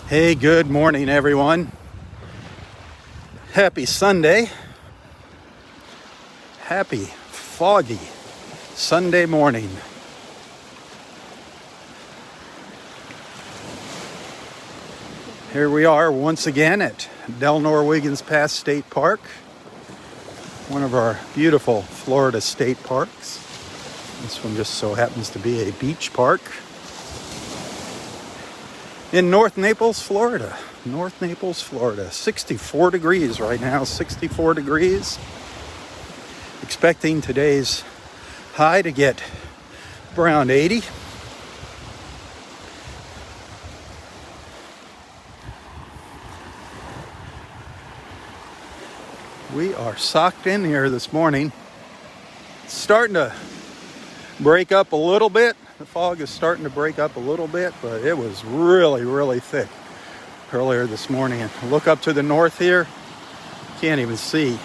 Hey, good morning, everyone. Happy Sunday. Happy, foggy Sunday morning. Here we are once again at Delnor-Wiggins Pass State Park, one of our beautiful Florida state parks. This one just so happens to be a beach park in North Naples, Florida. North Naples, Florida. 64 degrees right now, 64 degrees. Expecting today's high to get around 80. We are socked in here this morning. It's starting to break up a little bit. The fog is starting to break up a little bit, but it was really thick earlier this morning. And look up to the north here. Can't even see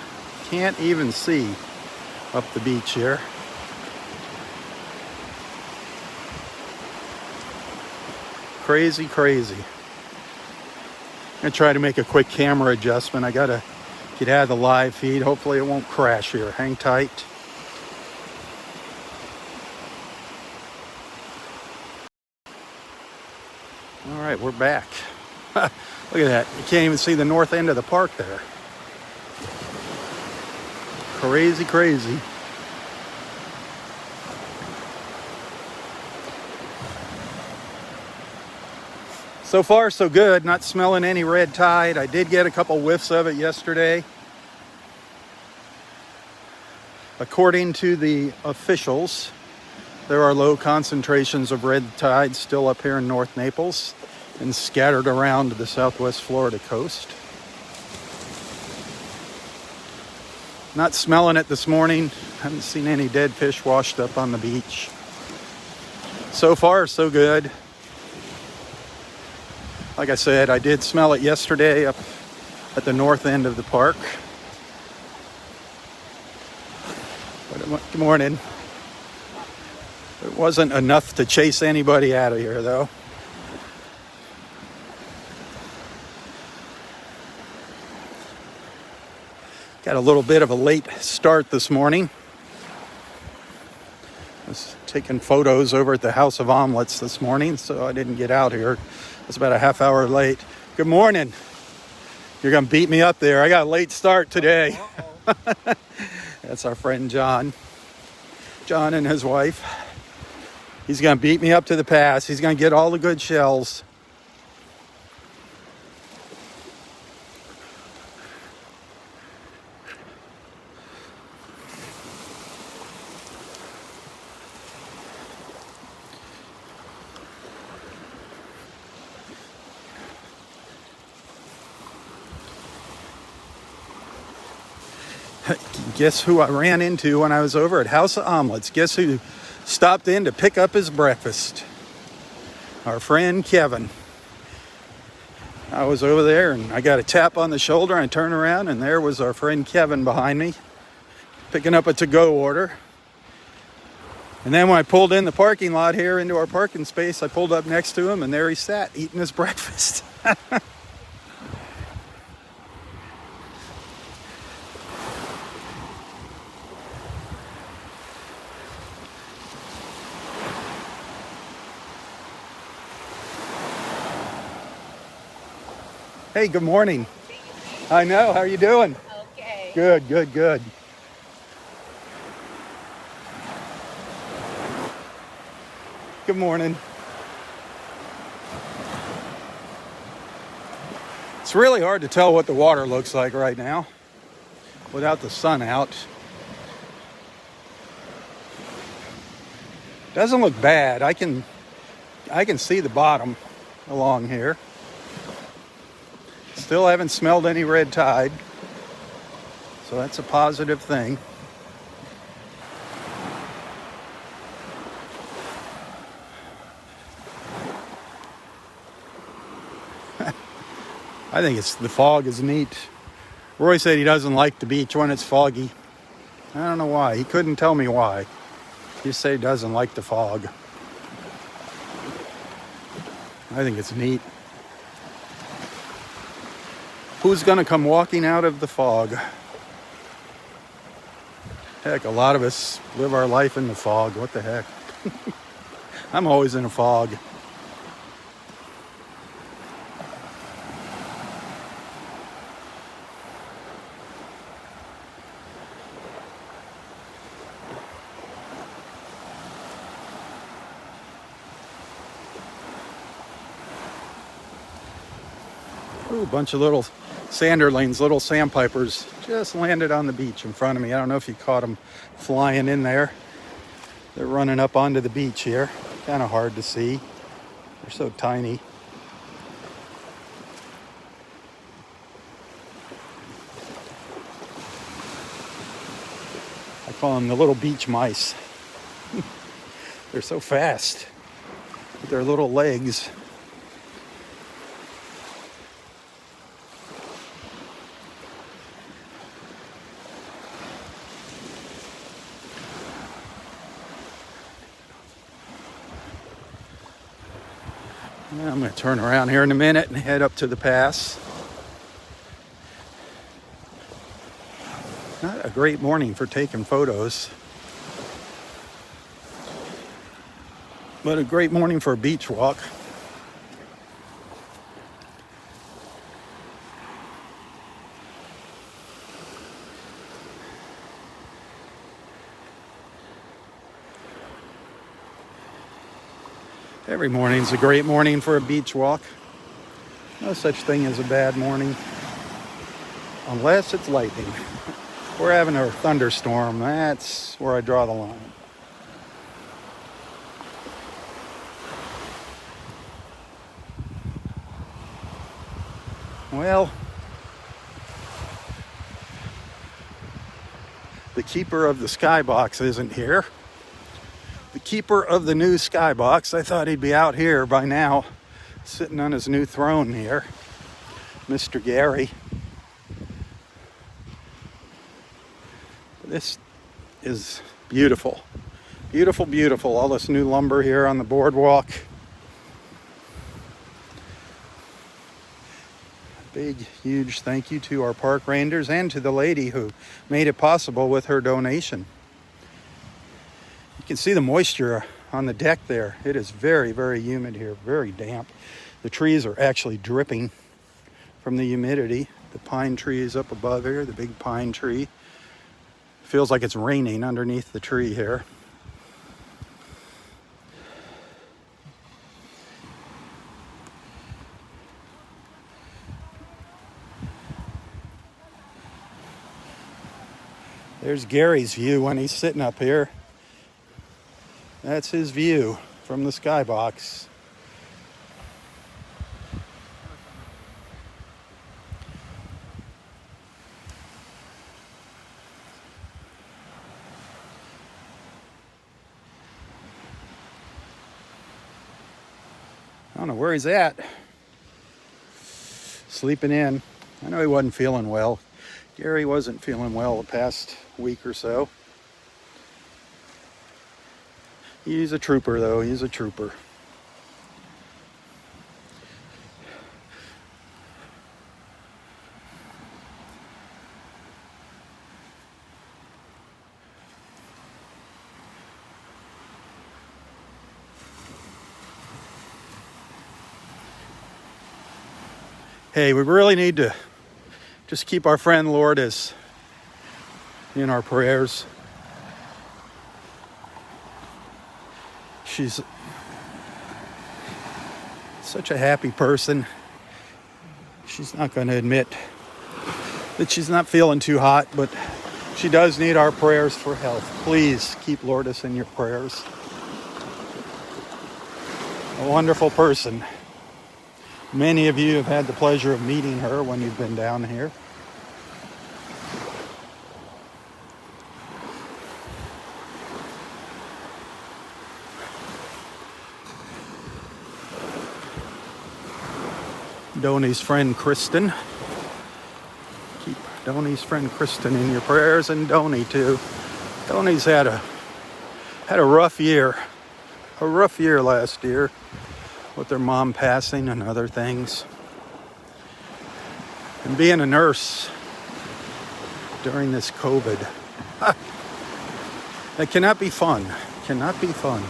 up the beach here. Crazy. I'm gonna try to make a quick camera adjustment. I gotta get out of the live feed. Hopefully it won't crash here. Hang tight. All right, we're back. Look at that. You can't even see the north end of the park there. Crazy. So far, so good. Not smelling any red tide. I did get a couple whiffs of it yesterday. According to the officials, there are low concentrations of red tide still up here in North Naples and scattered around the southwest Florida coast. Not smelling it this morning. Haven't seen any dead fish washed up on the beach. So far, so good. Like I said, I did smell it yesterday up at the north end of the park. Good morning. It wasn't enough to chase anybody out of here, though. Got a little bit of a late start this morning. I was taking photos over at the House of Omelets this morning, so I didn't get out here. I was about a half hour late. Good morning. You're going to beat me up there. I got a late start today. That's our friend John. John and his wife. He's going to beat me up to the pass. He's going to get all the good shells. Guess who I ran into when I was over at House of Omelets? Guess who stopped in to pick up his breakfast? Our friend Kevin. I was over there and I got a tap on the shoulder and I turned around and there was our friend Kevin behind me picking up a to-go order. And then when I pulled in the parking lot here into our parking space, I pulled up next to him and there he sat eating his breakfast. Hey, good morning. I know. How are you doing? Okay. Good. Good morning. It's really hard to tell what the water looks like right now without the sun out. Doesn't look bad. I can see the bottom along here. Still haven't smelled any red tide, so that's a positive thing. I think the fog is neat. Roy said he doesn't like the beach when it's foggy. I don't know why. He couldn't tell me why. He said he doesn't like the fog. I think it's neat. Who's gonna come walking out of the fog? Heck, a lot of us live our life in the fog. What the heck? I'm always in a fog. Ooh, a bunch of little sanderlings, little sandpipers just landed on the beach in front of me. I don't know if you caught them flying in there. They're running up onto the beach here. Kind of hard to see. They're so tiny. I call them the little beach mice. They're so fast with their little legs. I'm going to turn around here in a minute and head up to the pass. Not a great morning for taking photos, but a great morning for a beach walk. Every morning's a great morning for a beach walk. No such thing as a bad morning, unless it's lightning. We're having a thunderstorm. That's where I draw the line. Well, the keeper of the skybox isn't here. The keeper of the new skybox, I thought he'd be out here by now, sitting on his new throne here, Mr. Gary. This is beautiful. Beautiful, beautiful. All this new lumber here on the boardwalk. Big, huge thank you to our park rangers and to the lady who made it possible with her donation. You can see the moisture on the deck there. It is very, very humid here, very damp. The trees are actually dripping from the humidity. The pine tree is up above here, the big pine tree. Feels like it's raining underneath the tree here. There's Gary's view when he's sitting up here. That's his view from the skybox. I don't know where he's at. Sleeping in. I know he wasn't feeling well. Gary wasn't feeling well the past week or so. He's a trooper, though. He's a trooper. Hey, we really need to just keep our friend Lourdes in our prayers. She's such a happy person. She's not going to admit that she's not feeling too hot, but she does need our prayers for health. Please keep Lourdes in your prayers. A wonderful person. Many of you have had the pleasure of meeting her when you've been down here. Donnie's friend Kristen. Keep Donnie's friend Kristen in your prayers, and Donnie too. Donnie's had a rough year. A rough year last year with their mom passing and other things. And being a nurse during this COVID, that cannot be fun. Cannot be fun.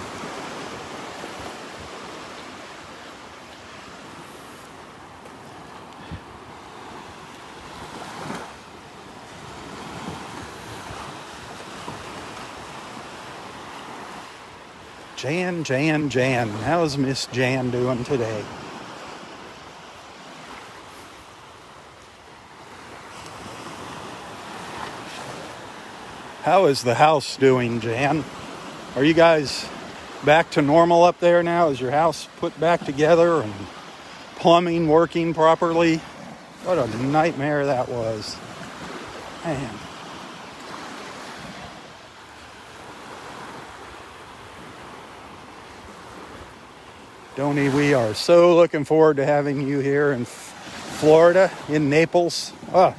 Jan. How's Miss Jan doing today? How is the house doing, Jan? Are you guys back to normal up there now? Is your house put back together and plumbing working properly? What a nightmare that was. Man. Donnie, we are so looking forward to having you here in Florida, in Naples. Oh,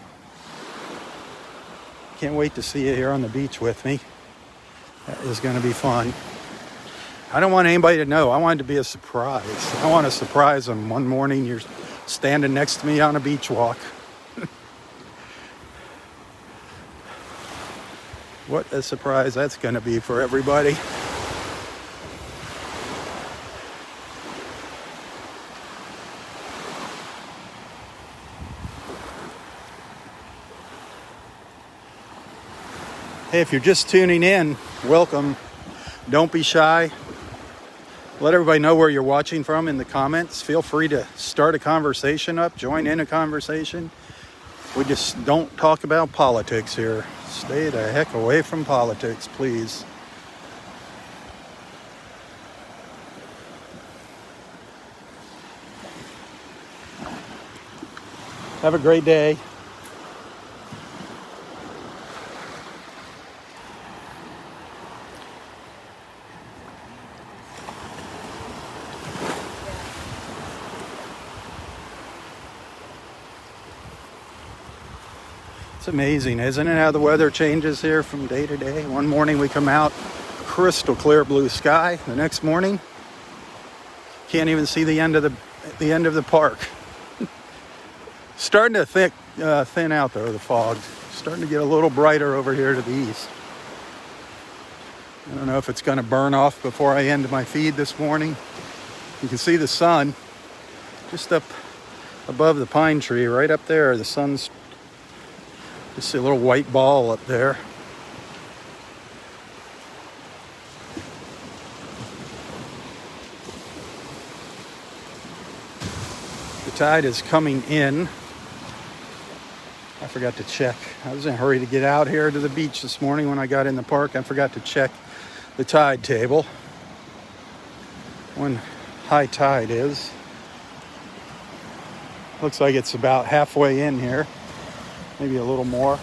can't wait to see you here on the beach with me. That is going to be fun. I don't want anybody to know. I want it to be a surprise. I want to surprise them. One morning you're standing next to me on a beach walk. What a surprise that's going to be for everybody. Hey, if you're just tuning in, welcome. Don't be shy. Let everybody know where you're watching from in the comments. Feel free to start a conversation up, join in a conversation. We just don't talk about politics here. Stay the heck away from politics, please. Have a great day. It's amazing, isn't it, how the weather changes here from day to day? One morning we come out, crystal clear blue sky. The next morning, can't even see the end of the park. Starting to thin out though, the fog. Starting to get a little brighter over here to the east. I don't know if it's going to burn off before I end my feed this morning. You can see the sun just up above the pine tree, right up there. The sun's just see a little white ball up there. The tide is coming in. I forgot to check. I was in a hurry to get out here to the beach this morning when I got in the park. I forgot to check the tide table when high tide is. Looks like it's about halfway in here. Maybe a little more.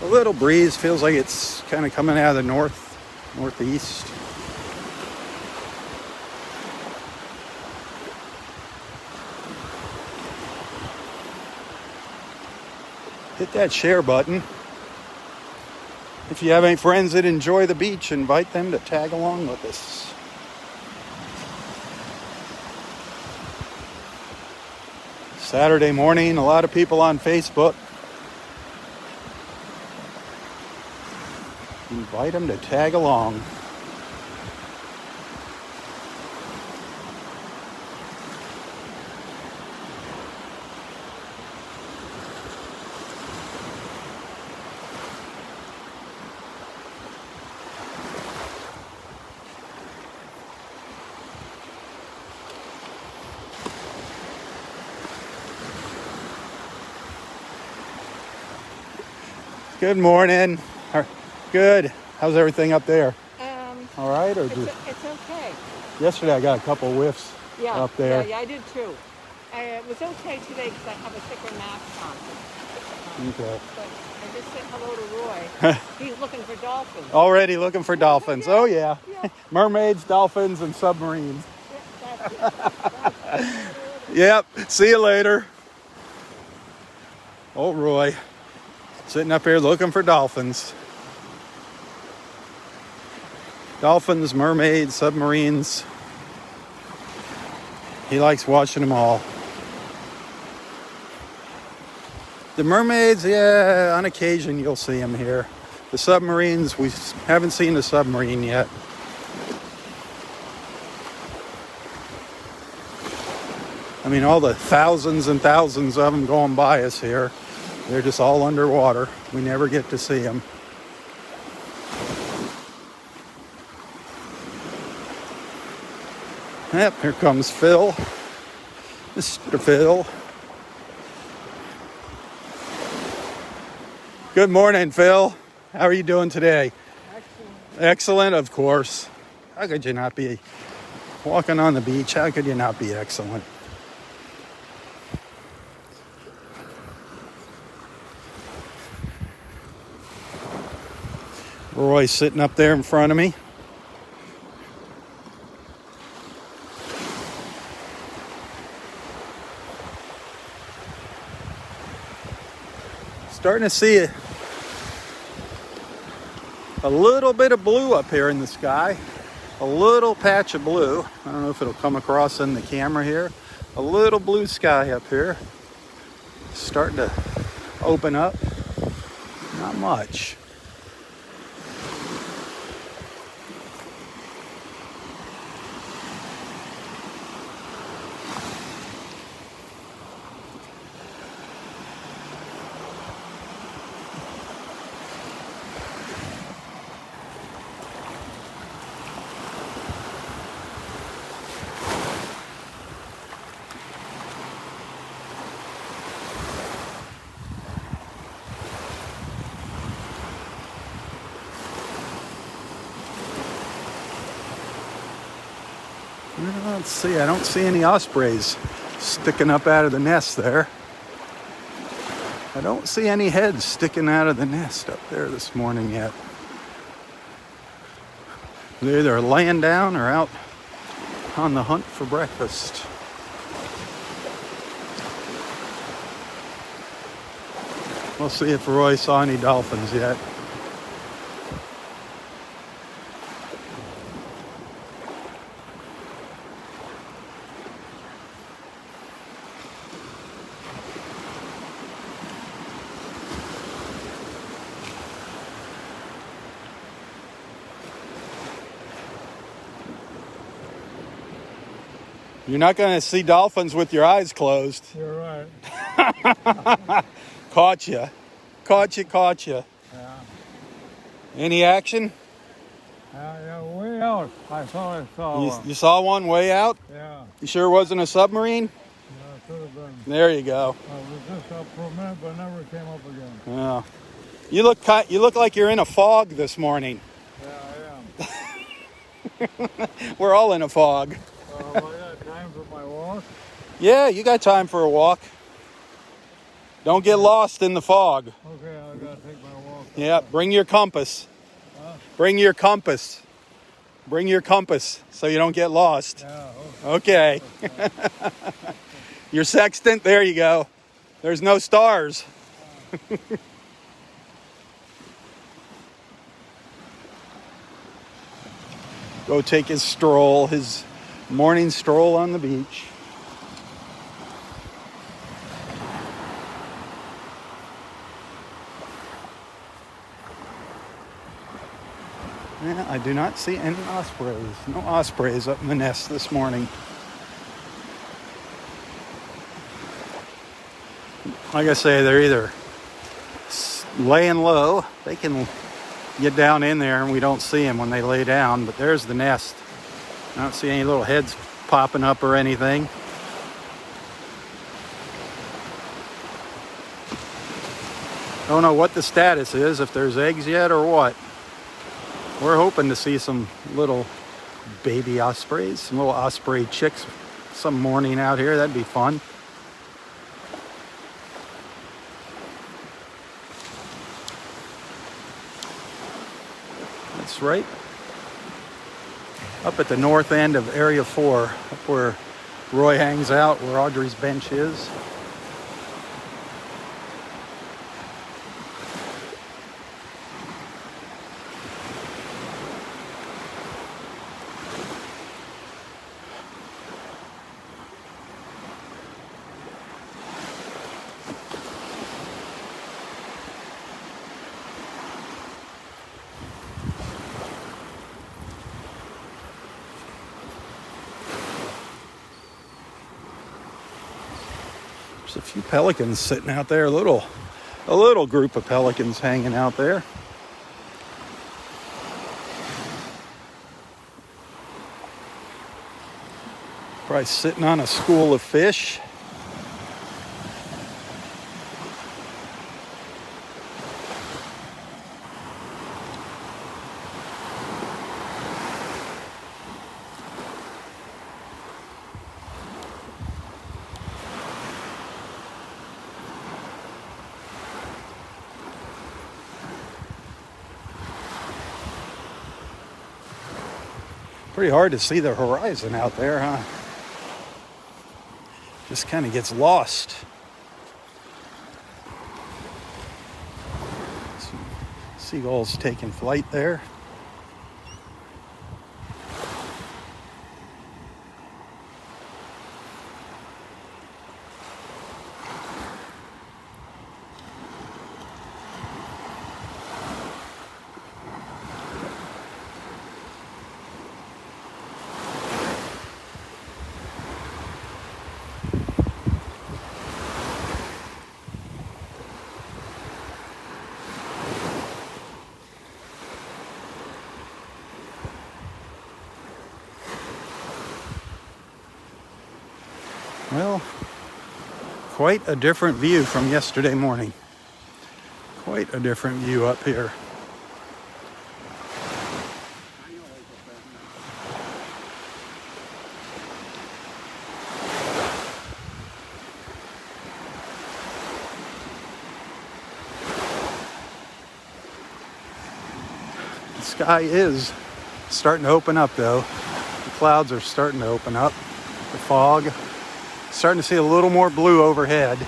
A little breeze, feels like it's kind of coming out of the northeast. Hit that share button. If you have any friends that enjoy the beach, invite them to tag along with us. Saturday morning, a lot of people on Facebook. Invite them to tag along. Good morning. Good. How's everything up there? All right, or it's okay. Yesterday I got a couple whiffs up there. Yeah, I did too. It was okay today because I have a thicker mask on. Okay. But I just said hello to Roy. He's looking for dolphins. Already looking for dolphins. Yeah, Oh yeah. yeah. Mermaids, dolphins, and submarines. That's it. Yep. See you later. Oh, Roy, sitting up here looking for dolphins. Dolphins, mermaids, submarines. He likes watching them all. The mermaids, yeah, on occasion you'll see them here. The submarines, we haven't seen a submarine yet. I mean, all the thousands and thousands of them going by us here, they're just all underwater. We never get to see them. Yep, here comes Phil. Mr. Phil. Good morning, Phil. How are you doing today? Excellent. Excellent, of course. How could you not be walking on the beach? How could you not be excellent? Roy's sitting up there in front of me. Starting to see a little bit of blue up here in the sky. A little patch of blue. I don't know if it'll come across in the camera here. A little blue sky up here. Starting to open up. Not much. Let's see, I don't see any ospreys sticking up out of the nest there. I don't see any heads sticking out of the nest up there this morning yet. They're either laying down or out on the hunt for breakfast. We'll see if Roy saw any dolphins yet. You're not going to see dolphins with your eyes closed. You're right. Caught you. Caught you. Yeah. Any action? Yeah, way out. I saw one. You saw one way out? Yeah. You sure it wasn't a submarine? Yeah, it could have been. There you go. I was just up for a minute, but never came up again. Yeah. You look like you're in a fog this morning. Yeah, I am. We're all in a fog. I got time for my walk. Yeah, you got time for a walk. Don't get lost in the fog. Okay, I gotta take my walk. Yeah, bring your compass. Huh? Bring your compass. Bring your compass so you don't get lost. Yeah, Okay. Your sextant, there you go. There's no stars. Go take his stroll, his morning stroll on the beach. Yeah, I do not see any ospreys. No ospreys up in the nest this morning. Like I say, they're either laying low. They can get down in there and we don't see them when they lay down, but there's the nest. I don't see any little heads popping up or anything. Don't know what the status is, if there's eggs yet or what. We're hoping to see some little baby ospreys, some little osprey chicks some morning out here. That'd be fun. That's right up at the north end of Area 4, up where Roy hangs out, where Audrey's bench is. There's a few pelicans sitting out there, a little group of pelicans hanging out there. Probably sitting on a school of fish. Pretty hard to see the horizon out there, huh? Just kind of gets lost. Some seagulls taking flight there. Well, quite a different view from yesterday morning. Quite a different view up here. The sky is starting to open up though. The clouds are starting to open up. The fog. Starting to see a little more blue overhead.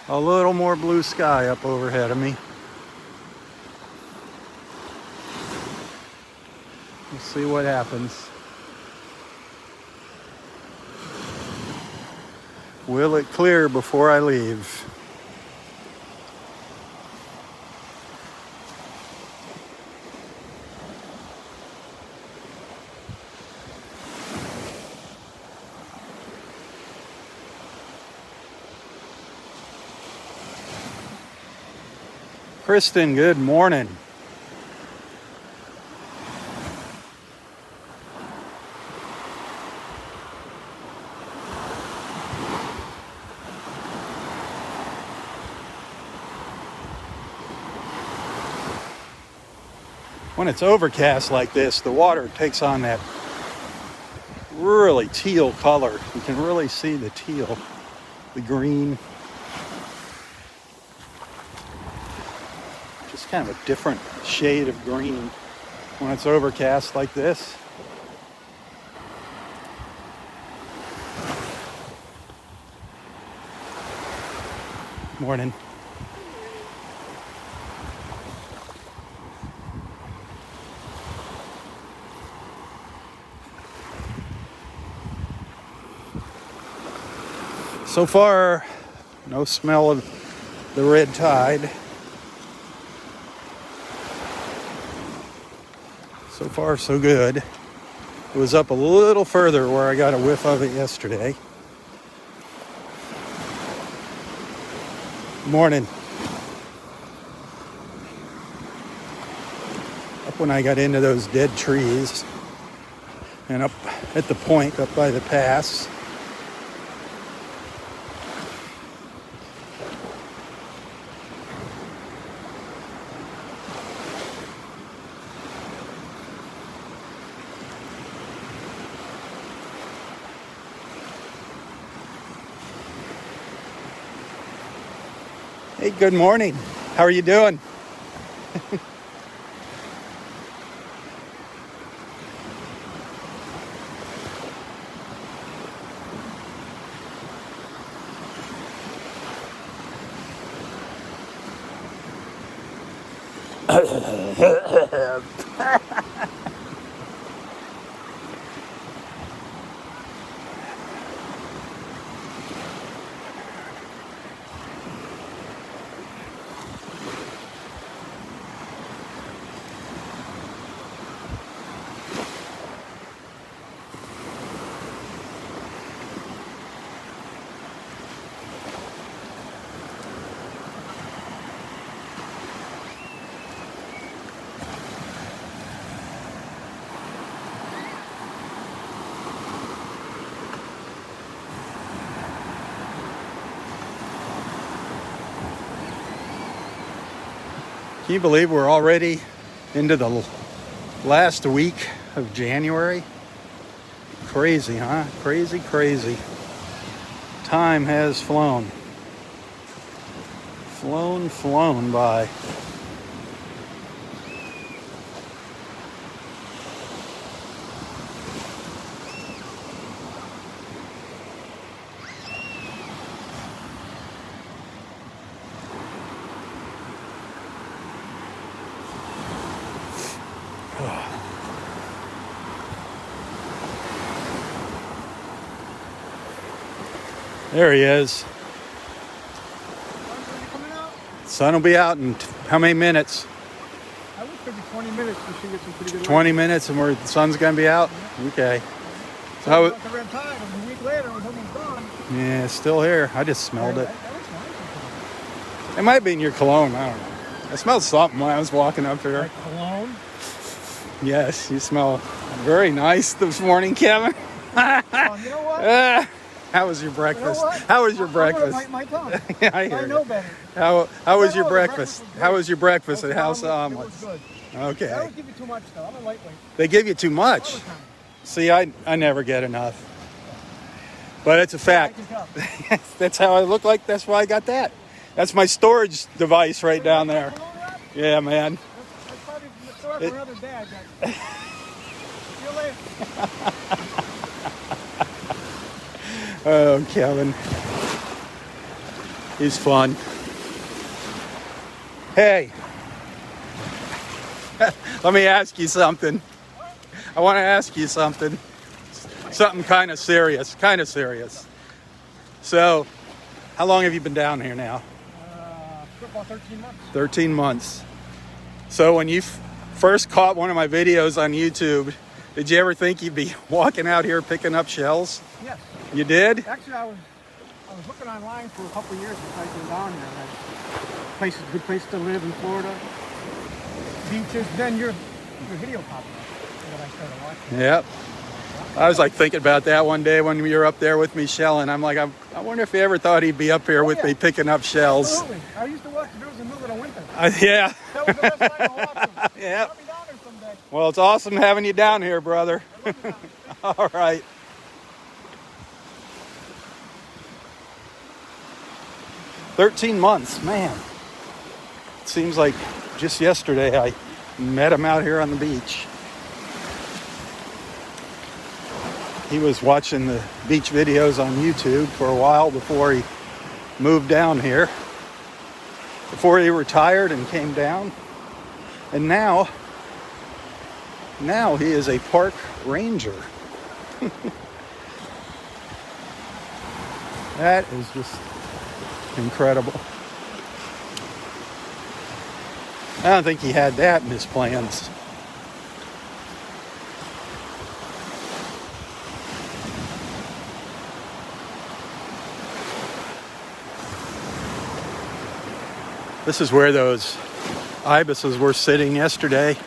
A little more blue sky up overhead of me. We'll see what happens. Will it clear before I leave? Kristen, good morning. When it's overcast like this, the water takes on that really teal color. You can really see the teal, the green. Just kind of a different shade of green when it's overcast like this. Morning. So far, no smell of the red tide. So far, so good. It was up a little further where I got a whiff of it yesterday. Morning. Up when I got into those dead trees and up at the point up by the pass. Hey, good morning. How are you doing? Can you believe we're already into the last week of January? Crazy, huh? Crazy, crazy. Time has flown. Flown by. There he is. Sun will be out in how many minutes? I wish maybe 20 minutes we should get some pretty good 20 minutes and the sun's going to be out? Okay. So how, the red tide, a week later, it was almost gone. yeah, it's still here. I just smelled it. That was nice. It might be in your cologne. I don't know. I smelled something when I was walking up here. Like cologne? Yes, you smell very nice this morning, Kevin. You know what? How was your breakfast? You know what? How was your I'm gonna breakfast? bite my tongue. Yeah, I hear I you. know better. How was your the breakfast? breakfast was How good. was your breakfast at Those House of omelets, Omelets? It was good. They Okay. always give you too much, though. I'm a lightweight. They give you too All much. the time. See, I never get enough. But it's a I fact. can tell. That's how I look like. That's why I got that. That's my storage device right down there. Cologne wrap? Yeah, man. That's probably the story for another dad. See you later. Oh, Kevin. He's fun. Hey. Let me ask you something. I want to ask you something. Something kind of serious. So, how long have you been down here now? Football 13 months. 13 months. So when you first caught one of my videos on YouTube, did you ever think you'd be walking out here picking up shells? Yes. You did? Actually, I was looking online for a couple of years before I came down here. Good place to live in Florida. Beaches. Then your video popped up that I started watching. Yep. I was like thinking about that one day when you were up there with me shelling. I'm like, I wonder if he ever thought he'd be up here with me picking up shells. Absolutely. I used to watch the videos in the middle of the winter. Yeah. That was the best time to watch them. Yep. Let me down there someday. Well, it's awesome having you down here, brother. I love you down there. All right. "13 months, man. It seems like just yesterday I met him out here on the beach. He was watching the beach videos on YouTube for a while before he moved down here. Before he retired and came down. And now he is a park ranger. That is just incredible. I don't think he had that in his plans. This is where those ibises were sitting yesterday.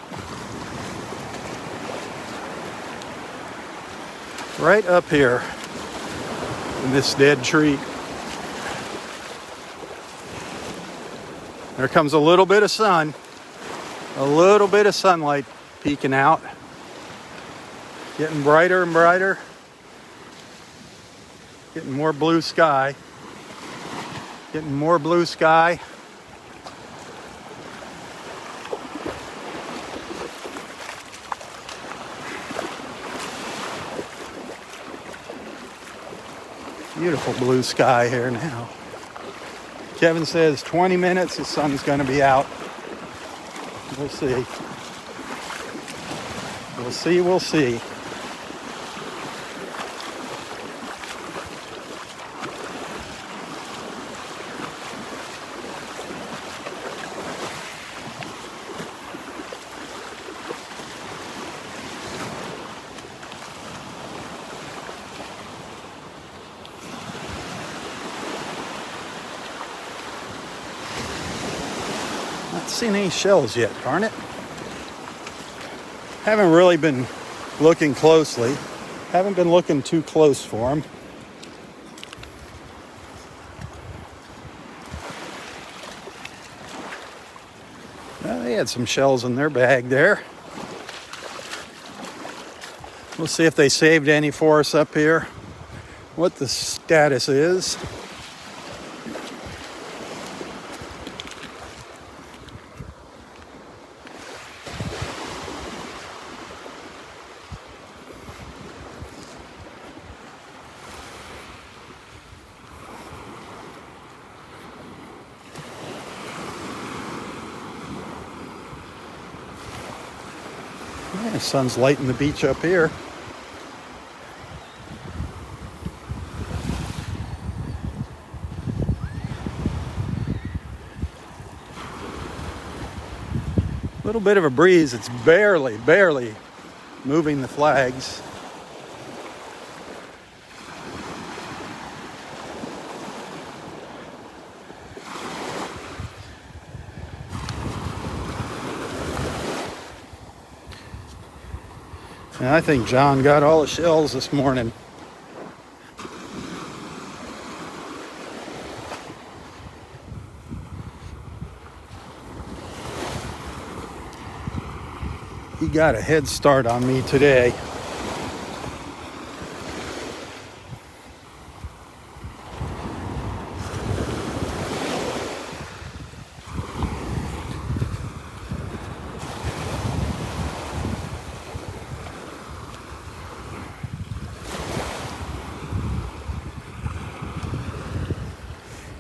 Right up here in this dead tree. There comes a little bit of sun, a little bit of sunlight peeking out. Getting brighter and brighter. Getting more blue sky. Getting more blue sky. Beautiful blue sky here now. Kevin says 20 minutes, the sun's going to be out. We'll see. We'll see, we'll see. Not seen any shells yet, darn it. Haven't really been looking closely. Haven't been looking too close for them. Well, they had some shells in their bag there. We'll see if they saved any for us up here. What the status is. Yeah, the sun's lighting the beach up here. A little bit of a breeze. It's barely moving the flags. And I think John got all the shells this morning. He got a head start on me today.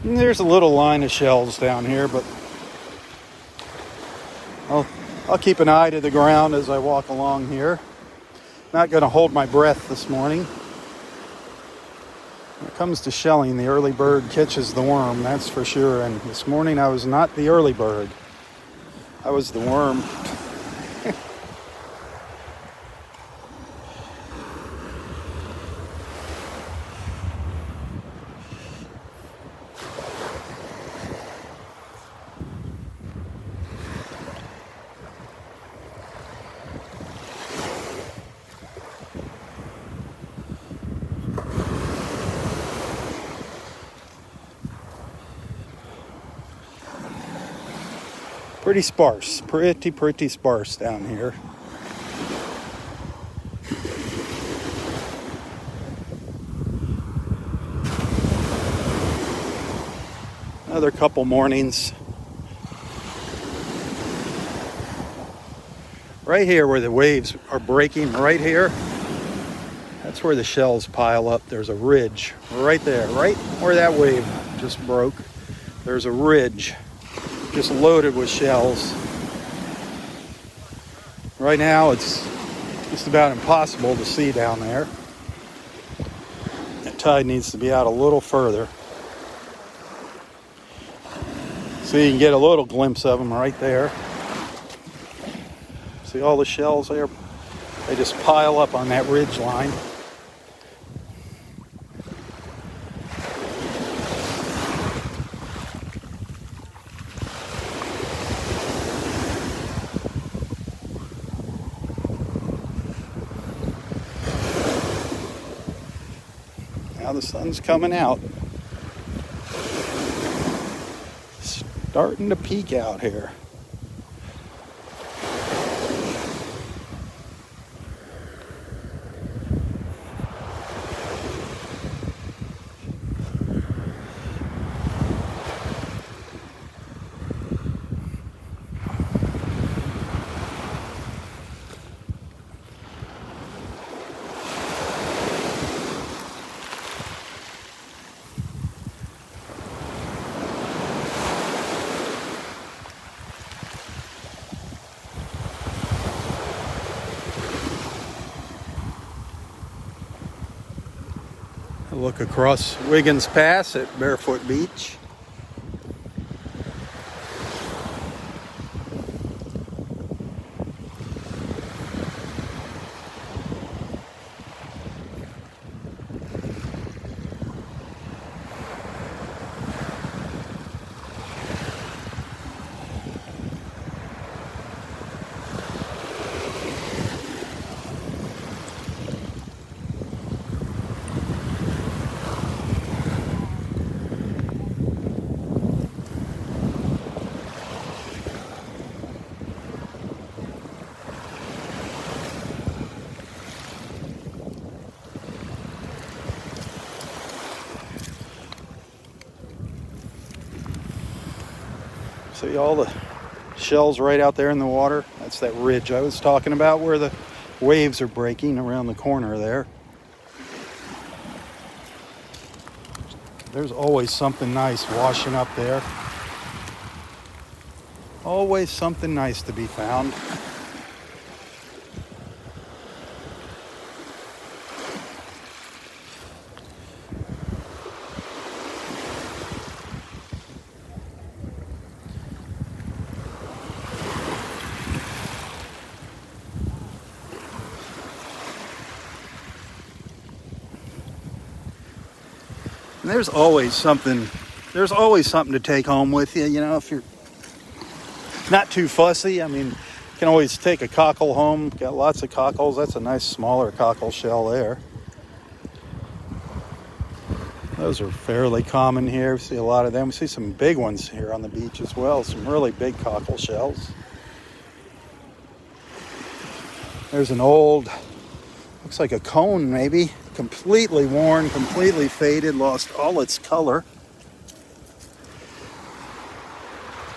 And there's a little line of shells down here, but I'll keep an eye to the ground as I walk along here. Not going to hold my breath this morning. When it comes to shelling, the early bird catches the worm, that's for sure. And this morning I was not the early bird. I was the worm. Pretty sparse, pretty sparse down here. Another couple mornings. Right here where the waves are breaking, right here, that's where the shells pile up. There's a ridge right there, right where that wave just broke. There's a ridge just loaded with shells. Right now it's just about impossible to see down there. That tide needs to be out a little further, so you can get a little glimpse of them right there. See all the shells there? They just pile up on that ridge line. Now the sun's coming out. Starting to peek out here. Look across Wiggins Pass at Barefoot Beach. See all the shells right out there in the water? That's that ridge I was talking about where the waves are breaking around the corner there. There's always something nice washing up there. Always something nice to be found. And there's always something to take home with you, you know, if you're not too fussy. I mean, you can always take a cockle home. Got lots of cockles. That's a nice smaller cockle shell there. Those are fairly common here. We see a lot of them. We see some big ones here on the beach as well. Some really big cockle shells. There's an old, looks like a cone maybe. Completely worn, completely faded, lost all its color.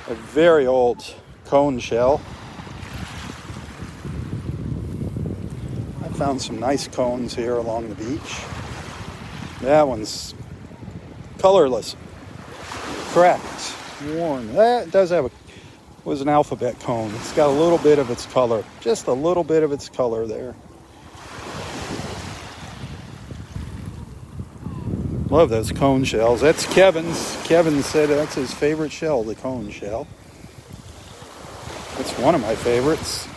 A very old cone shell. I found some nice cones here along the beach. That one's colorless, cracked, worn. That does have was an alphabet cone. It's got a little bit of its color, just a little bit of its color there. Love those cone shells. That's Kevin's. Kevin said that's his favorite shell, the cone shell. That's one of my favorites.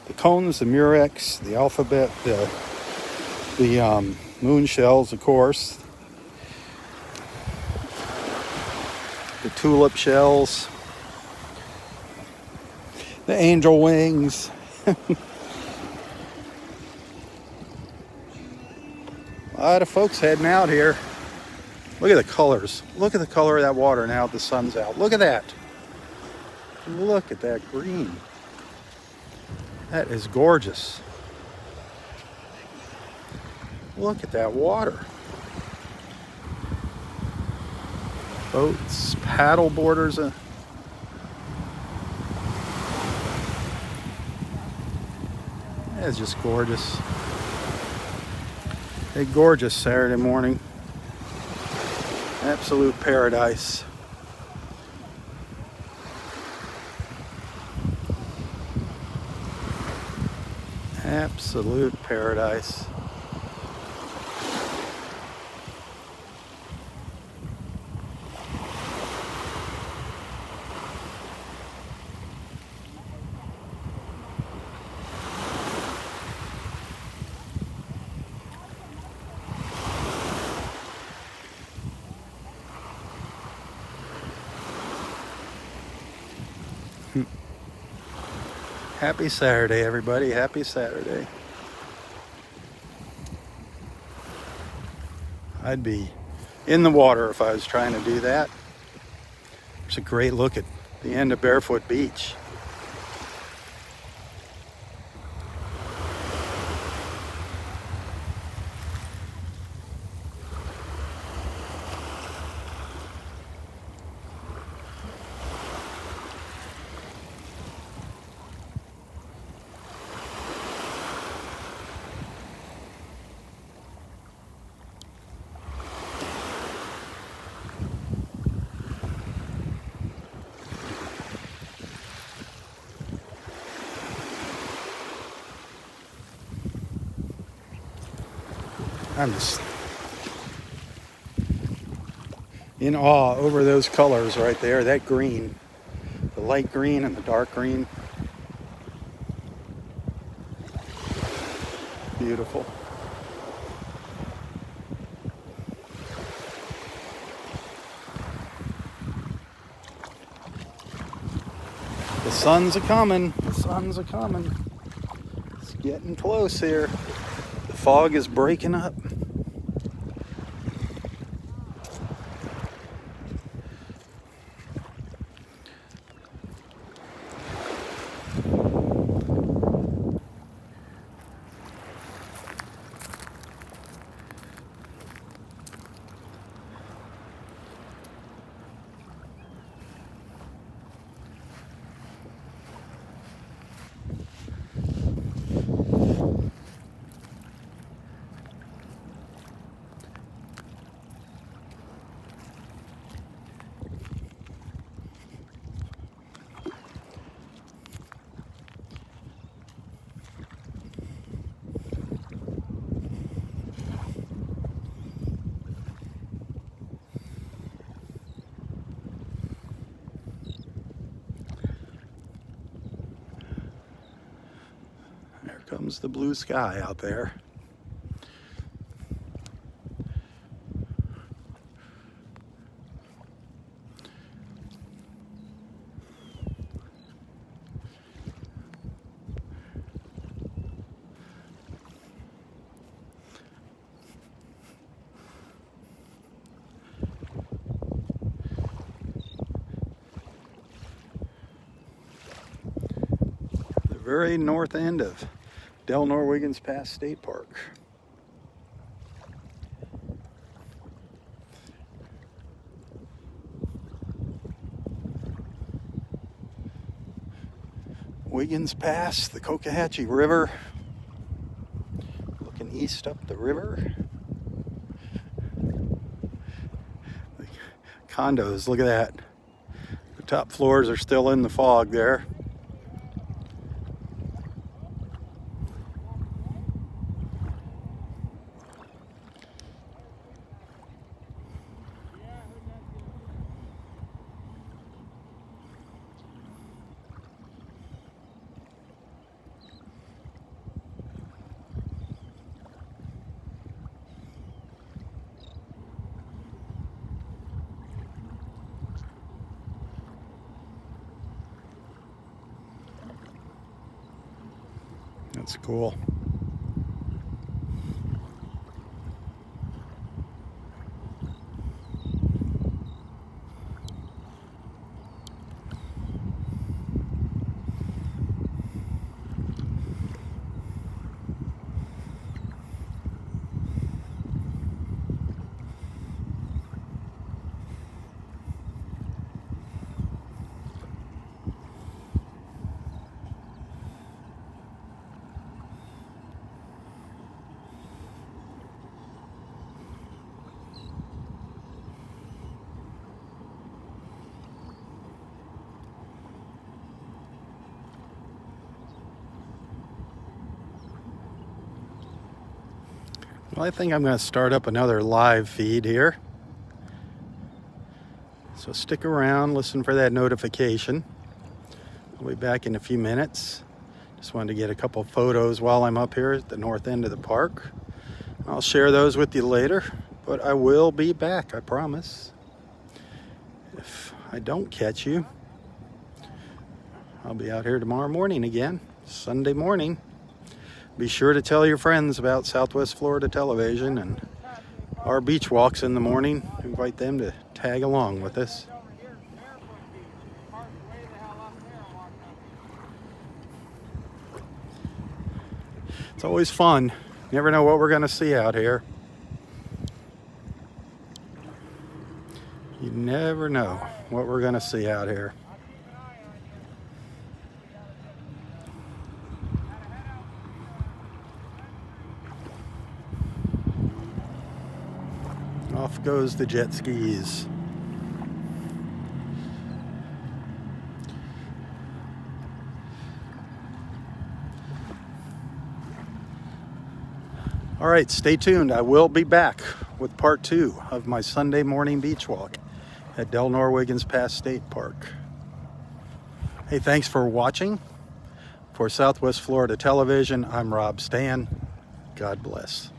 The cones, the murex, the alphabet, the moon shells, of course. The tulip shells. The angel wings. A lot of folks heading out here. Look at the colors. Look at the color of that water now the sun's out. Look at that. Look at that green. That is gorgeous. Look at that water. Boats, paddle boarders. It's just gorgeous. A gorgeous Saturday morning. Absolute paradise. Absolute paradise. Happy Saturday, everybody. Happy Saturday. I'd be in the water if I was trying to do that. It's a great look at the end of Barefoot Beach. I'm just in awe over those colors right there. That green, the light green and the dark green. Beautiful. The sun's a coming. The sun's a coming. It's getting close here. The fog is breaking up. There comes the blue sky out there. The very north end of Delnor-Wiggins Pass State Park. Wiggins Pass, the Cocohatchee River. Looking east up the river. The condos, look at that. The top floors are still in the fog there. That's cool. Well, I think I'm going to start up another live feed here. So stick around, listen for that notification. I'll be back in a few minutes. Just wanted to get a couple photos while I'm up here at the north end of the park. I'll share those with you later, but I will be back, I promise. If I don't catch you, I'll be out here tomorrow morning again, Sunday morning. Be sure to tell your friends about Southwest Florida Television and our beach walks in the morning. Invite them to tag along with us. It's always fun. Never know what we're going to see out here. You never know what we're going to see out here. Off goes the jet skis. All right, stay tuned. I will be back with part 2 of my Sunday morning beach walk. at Delnor-Wiggins Pass State Park. Hey, thanks for watching. For Southwest Florida Television, I'm Robb Stan. God bless.